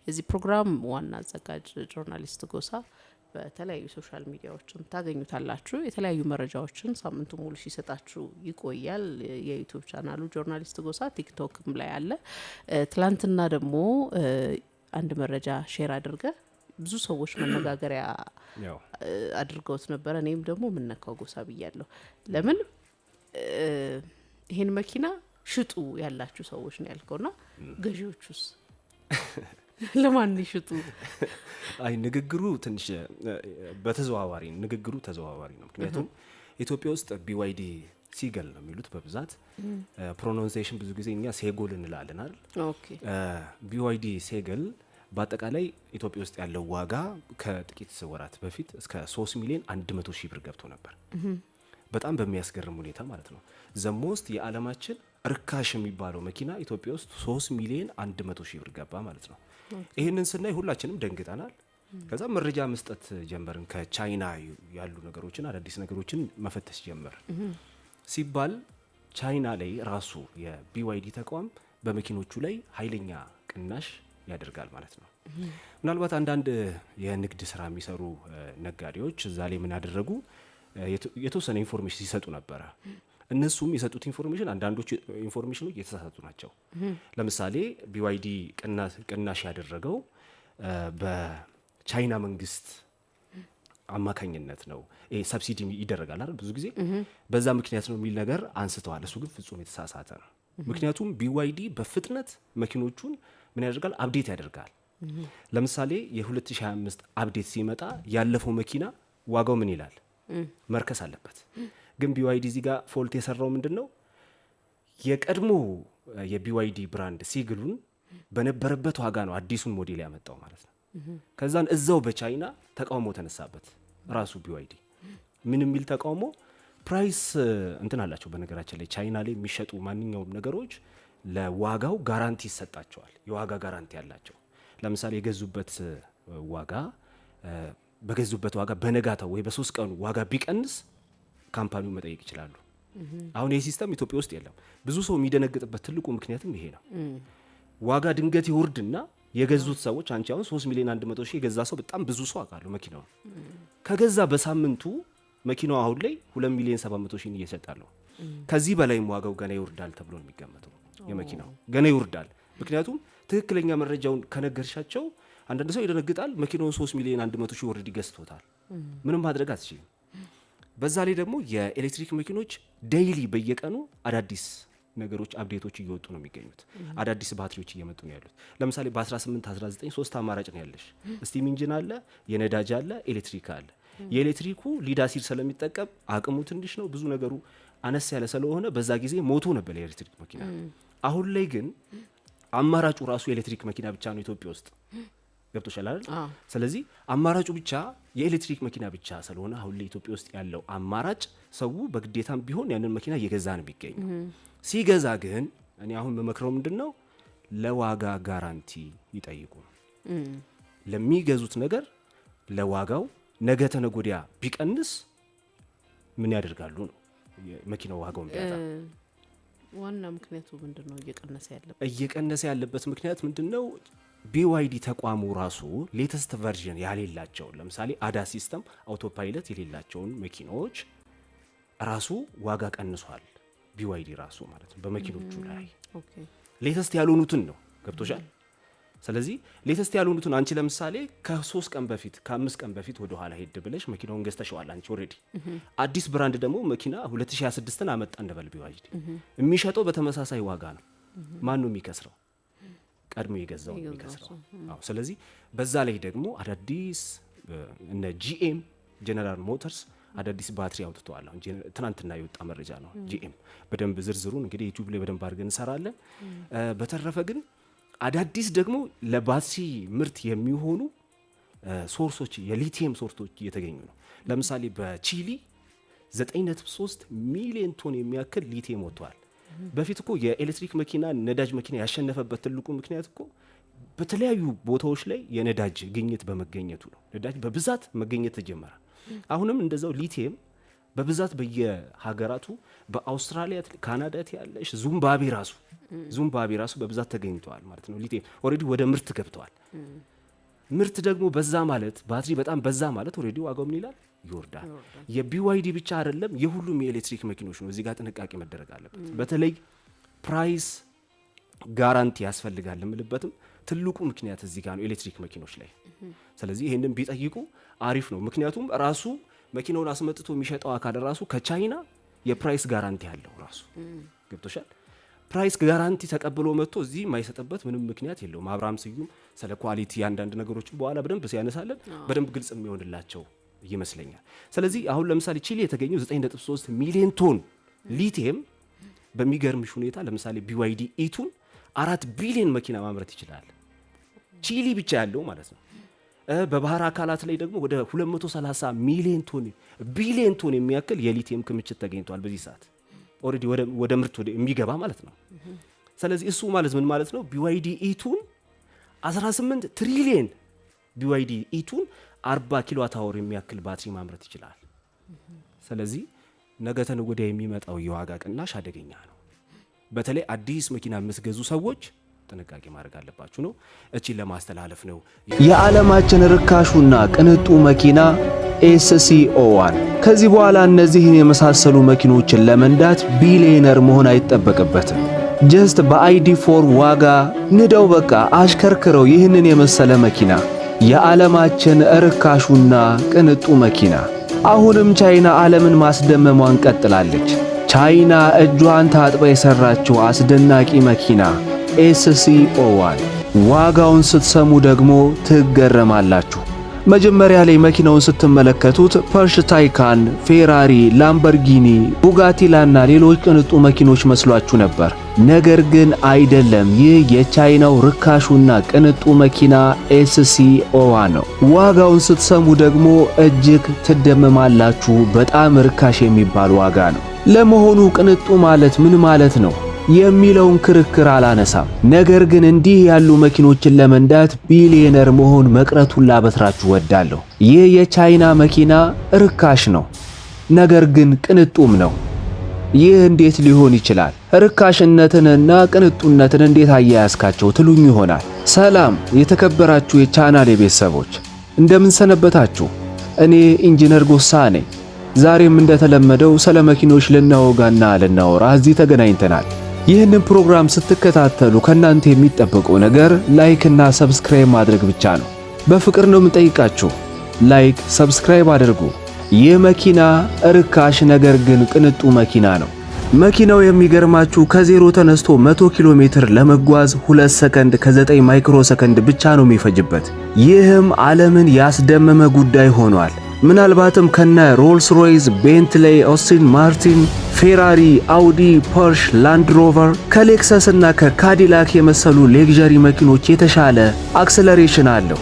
የዚህ ፕሮግራም ዋና አዘጋጅ ጆርናሊስት ጎሳ በተለያዩ ሶሻል ሚዲያዎችም ታገኙታላችሁ። የተለያዩ መረጃዎችን ሳምንቱ ሙሉ ሲሰጣችሁ ይቆያል። የዩቲዩብ ቻናሉ ጆርናሊስት ጎሳ ቲክቶክም ላይ አለ። ትላንትና ደግሞ አንድ መረጃ ሼር አድርገ ብዙ ሰዎች መነጋገሪያ አድርገውት ነበር። እኔም ደግሞ ምነካው ጎሳ ብያለሁ። ለምን ይሄን መኪና ሽጡ ያላችሁ ሰዎች ነው ያልከውና ገዢዎቹስ ለማን ይሽጡ? አይ ንግግሩ ትንሽ በተዘዋዋሪ ንግግሩ ተዘዋዋሪ ነው። ምክንያቱም ኢትዮጵያ ውስጥ BYD ሲገል ነው የሚሉት በብዛት ፕሮናንሴሽን ብዙ ጊዜ እኛ ሴጎል እንላለን አይደል? ኦኬ BYD ሴገል በአጠቃላይ ኢትዮጵያ ውስጥ ያለው ዋጋ ከጥቂት ወራት በፊት እስከ 3 ሚሊዮን 100 ሺህ ብር ገብቶ ነበር። በጣም በሚያስገርም ሁኔታ ማለት ነው። ዘሞስት የዓለማችን ርካሽ የሚባለው መኪና ኢትዮጵያ ውስጥ 3 ሚሊዮን 100 ሺህ ብር ገባ ማለት ነው። ይህንን ስናይ ሁላችንም ደንግጠናል። ከዛ መረጃ መስጠት ጀመርን። ከቻይና ያሉ ነገሮችን አዳዲስ ነገሮችን መፈተሽ ጀመር ሲባል ቻይና ላይ ራሱ የBYD ተቋም በመኪኖቹ ላይ ኃይለኛ ቅናሽ ያደርጋል ማለት ነው። ምናልባት አንዳንድ የንግድ ስራ የሚሰሩ ነጋዴዎች እዛ ላይ ምን ያደረጉ የተወሰነ ኢንፎርሜሽን ሲሰጡ ነበረ። እነሱም የሰጡት ኢንፎርሜሽን አንዳንዶቹ ኢንፎርሜሽኖች የተሳሳቱ ናቸው። ለምሳሌ BYD ቅናሽ ያደረገው በቻይና መንግስት አማካኝነት ነው። ሰብሲዲ ይደረጋል አይደል ብዙ ጊዜ በዛ ምክንያት ነው የሚል ነገር አንስተዋል። እሱ ግን ፍጹም የተሳሳተ ነው። ምክንያቱም BYD በፍጥነት መኪኖቹን ምን ያደርጋል? አፕዴት ያደርጋል። ለምሳሌ የ2025 አፕዴት ሲመጣ ያለፈው መኪና ዋጋው ምን ይላል? መርከስ አለበት። ግን BYD እዚህ ጋር ፎልት የሰራው ምንድነው? የቀድሞ የBYD ብራንድ ሲግሉን በነበረበት ዋጋ ነው አዲሱን ሞዴል ያመጣው ማለት ነው። ከዛን እዛው በቻይና ተቃውሞ ተነሳበት። ራሱ BYD ምን የሚል ተቃውሞ? ፕራይስ እንትን አላቸው። በነገራችን ላይ ቻይና ላይ የሚሸጡ ማንኛውም ነገሮች ለዋጋው ጋራንቲ ይሰጣቸዋል። የዋጋ ጋራንቲ ያላቸው። ለምሳሌ የገዙበት ዋጋ በገዙበት ዋጋ በነጋታው ወይ በ3 ቀኑ ዋጋ ቢቀንስ ካምፓኒው መጠየቅ ይችላሉ። አሁን ይህ ሲስተም ኢትዮጵያ ውስጥ የለም። ብዙ ሰው የሚደነግጥበት ትልቁ ምክንያትም ይሄ ነው። ዋጋ ድንገት ይወርድና የገዙት ሰዎች አንቺ አሁን 3 ሚሊዮን 100 ሺህ የገዛ ሰው በጣም ብዙ ሰው አውቃለሁ። መኪናው ከገዛ በሳምንቱ መኪናው አሁን ላይ 2 ሚሊዮን 700 ሺህ እየሸጣለሁ። ከዚህ በላይም ዋጋው ገና ይወርዳል ተብሎ ነው የሚገመተው። የመኪናው ገና ይወርዳል። ምክንያቱም ትክክለኛ መረጃውን ከነገርሻቸው አንዳንድ ሰው ይደነግጣል። መኪናውን 3 ሚሊዮን 100 ሺህ ወርድ ይገዝቶታል። ምንም ማድረግ አትችልም። በዛ ላይ ደግሞ የኤሌክትሪክ መኪኖች ዴይሊ በየቀኑ አዳዲስ ነገሮች አፕዴቶች እየወጡ ነው የሚገኙት። አዳዲስ ባትሪዎች እየመጡ ነው ያሉት። ለምሳሌ በ18 19 3 አማራጭ ነው ያለሽ። ስቲም ኢንጂን አለ፣ የነዳጅ አለ፣ ኤሌክትሪክ አለ። የኤሌክትሪኩ ሊዳሲል ስለሚጠቀም አቅሙ ትንሽ ነው። ብዙ ነገሩ አነስ ያለ ስለሆነ በዛ ጊዜ ሞቶ ነበር የኤሌክትሪክ መኪና። አሁን ላይ ግን አማራጩ ራሱ የኤሌክትሪክ መኪና ብቻ ነው ኢትዮጵያ ውስጥ። ገብቶሻል አይደል? ስለዚህ አማራጩ ብቻ የኤሌክትሪክ መኪና ብቻ ስለሆነ አሁን ላይ ኢትዮጵያ ውስጥ ያለው አማራጭ ሰው በግዴታም ቢሆን ያንን መኪና እየገዛ ነው የሚገኘው። ሲገዛ ግን እኔ አሁን መመክረው ምንድነው? ለዋጋ ጋራንቲ ይጠይቁ። ለሚገዙት ነገር ለዋጋው ነገ ተነጎዲያ ቢቀንስ ምን ያደርጋሉ ነው መኪናው ዋጋውን ቢያጣ። ዋና ምክንያቱ ምንድነው? እየቀነሰ ያለበት ምክንያት ምንድነው? BYD ተቋሙ ራሱ ሌተስት ቨርዥን ያሌላቸው ለምሳሌ ADAS ሲስተም አውቶ ፓይለት የሌላቸውን መኪኖች ራሱ ዋጋ ቀንሷል። BYD ራሱ ማለት ነው በመኪኖቹ ላይ ሌተስት ያልሆኑትን ነው። ገብቶሻል? ስለዚህ ሌተስት ያልሆኑትን አንቺ ለምሳሌ ከ3 ቀን በፊት ከ5 ቀን በፊት ወደ ኋላ ሄድ ብለሽ መኪናውን ገዝተሽዋል አንቺ ኦሬዲ። አዲስ ብራንድ ደግሞ መኪና 2026ን አመጣ እንደበል BYD የሚሸጠው በተመሳሳይ ዋጋ ነው። ማን ነው የሚከስረው? ቀድሞ የገዛው ነው የሚከስረው። ስለዚህ በዛ ላይ ደግሞ አዳዲስ እነ GM ጀነራል ሞተርስ አዳዲስ ባትሪ አውጥተዋል። አሁን ትናንትና የወጣ መረጃ ነው። GM በደንብ ዝርዝሩን እንግዲህ ዩቲዩብ ላይ በደንብ አድርገን እንሰራለን። በተረፈ ግን አዳዲስ ደግሞ ለባትሪ ምርት የሚሆኑ ሶርሶች የሊቲየም ሶርሶች እየተገኙ ነው። ለምሳሌ በቺሊ 9.3 ሚሊዮን ቶን የሚያክል ሊቲየም ወጥቷል። በፊት እኮ የኤሌክትሪክ መኪና ነዳጅ መኪና ያሸነፈበት ትልቁ ምክንያት እኮ በተለያዩ ቦታዎች ላይ የነዳጅ ግኝት በመገኘቱ ነው። ነዳጅ በብዛት መገኘት ተጀመረ። አሁንም እንደዛው ሊቲየም በብዛት በየሀገራቱ በአውስትራሊያ፣ ካናዳ ያለሽ ዚምባብዌ ራሱ ዙምባቤ ራሱ በብዛት ተገኝተዋል ማለት ነው። ሊቲየም ኦልሬዲ ወደ ምርት ገብተዋል። ምርት ደግሞ በዛ ማለት ባትሪ በጣም በዛ ማለት ኦልሬዲ ዋጋው ምን ይላል? ይወርዳል። የቢዋይዲ ብቻ አይደለም የሁሉም የኤሌክትሪክ መኪኖች ነው። እዚህ ጋር ጥንቃቄ መደረግ አለበት። በተለይ ፕራይስ ጋራንቲ ያስፈልጋል የምልበትም ትልቁ ምክንያት እዚህ ጋር ነው ኤሌክትሪክ መኪኖች ላይ። ስለዚህ ይሄንን ቢጠይቁ አሪፍ ነው። ምክንያቱም ራሱ መኪናውን አስመጥቶ የሚሸጠው አካል ራሱ ከቻይና የፕራይስ ጋራንቲ ያለው ራሱ ገብቶሻል። ፕራይስ ጋራንቲ ተቀብሎ መጥቶ እዚህ የማይሰጥበት ምንም ምክንያት የለውም። አብርሃም ስዩም ስለ ኳሊቲ አንዳንድ ነገሮችን በኋላ በደንብ ሲያነሳለን በደንብ ግልጽ የሚሆንላቸው ይመስለኛል። ስለዚህ አሁን ለምሳሌ ቺሊ የተገኘው 9.3 ሚሊዮን ቶን ሊቲየም በሚገርምሽ ሁኔታ ለምሳሌ ቢዋይዲ ኢቱን 4 ቢሊዮን መኪና ማምረት ይችላል። ቺሊ ብቻ ያለው ማለት ነው። በባህር አካላት ላይ ደግሞ ወደ 230 ሚሊዮን ቶን ቢሊዮን ቶን የሚያክል የሊቲየም ክምችት ተገኝቷል በዚህ ሰዓት ኦልሬዲ ወደ ምርት የሚገባ ማለት ነው። ስለዚህ እሱ ማለት ምን ማለት ነው? ቢዋይዲ ኢቱን 18 ትሪሊየን ቢዋይዲ ኢቱን 40 ኪሎዋት አወር የሚያክል ባትሪ ማምረት ይችላል። ስለዚህ ነገ ተነገ ወዲያ የሚመጣው የዋጋ ቅናሽ አደገኛ ነው። በተለይ አዲስ መኪና የምትገዙ ሰዎች ጥንቃቄ ማድረግ አለባችሁ ነው። እቺን ለማስተላለፍ ነው። የዓለማችን ርካሹና ቅንጡ መኪና ኤስሲኦ1 ከዚህ በኋላ እነዚህን የመሳሰሉ መኪኖችን ለመንዳት ቢሊየነር መሆን አይጠበቅበትም። ጀስት በአይዲ4 ዋጋ ንደው በቃ አሽከርክረው ይህንን የመሰለ መኪና የዓለማችን ርካሹና ቅንጡ መኪና። አሁንም ቻይና ዓለምን ማስደመሟን ቀጥላለች። ቻይና እጇን ታጥባ የሰራችው አስደናቂ መኪና ኤስሲኦ1 ዋጋውን ስትሰሙ ደግሞ ትገረማላችሁ። መጀመሪያ ላይ መኪናውን ስትመለከቱት ፖርሽ ታይካን፣ ፌራሪ፣ ላምበርጊኒ፣ ቡጋቲላና ሌሎች ቅንጡ መኪኖች መስሏችሁ ነበር። ነገር ግን አይደለም። ይህ የቻይናው ርካሹና ቅንጡ መኪና ኤስሲኦ1 ነው። ዋጋውን ስትሰሙ ደግሞ እጅግ ትደመማላችሁ። በጣም ርካሽ የሚባል ዋጋ ነው። ለመሆኑ ቅንጡ ማለት ምን ማለት ነው የሚለውን ክርክር አላነሳም። ነገር ግን እንዲህ ያሉ መኪኖችን ለመንዳት ቢሊየነር መሆን መቅረቱን ላበስራችሁ ወዳለሁ። ይህ የቻይና መኪና ርካሽ ነው፣ ነገር ግን ቅንጡም ነው። ይህ እንዴት ሊሆን ይችላል? ርካሽነትንና ቅንጡነትን እንዴት አያያዝካቸው ትሉኝ ይሆናል። ሰላም የተከበራችሁ የቻናሌ ቤተሰቦች እንደምን ሰነበታችሁ? እኔ ኢንጂነር ጎሳ ነኝ። ዛሬም እንደተለመደው ስለ መኪኖች ልናወጋና ልናወራ እዚህ ተገናኝተናል። ይህንን ፕሮግራም ስትከታተሉ ከናንተ የሚጠበቀው ነገር ላይክ እና ሰብስክራይብ ማድረግ ብቻ ነው። በፍቅር ነው የምጠይቃችሁ። ላይክ ሰብስክራይብ አድርጉ። ይህ መኪና ርካሽ ነገር ግን ቅንጡ መኪና ነው። መኪናው የሚገርማችሁ ከዜሮ ተነስቶ 100 ኪሎ ሜትር ለመጓዝ 2 ሰከንድ ከ9 ማይክሮ ሰከንድ ብቻ ነው የሚፈጅበት። ይህም ዓለምን ያስደመመ ጉዳይ ሆኗል። ምናልባትም ከነ ሮልስ ሮይስ፣ ቤንትሌይ፣ ኦስቲን ማርቲን፣ ፌራሪ፣ አውዲ፣ ፖርሽ፣ ላንድ ሮቨር ከሌክሰስ እና ከካዲላክ የመሰሉ ሌግዠሪ መኪኖች የተሻለ አክሰለሬሽን አለው።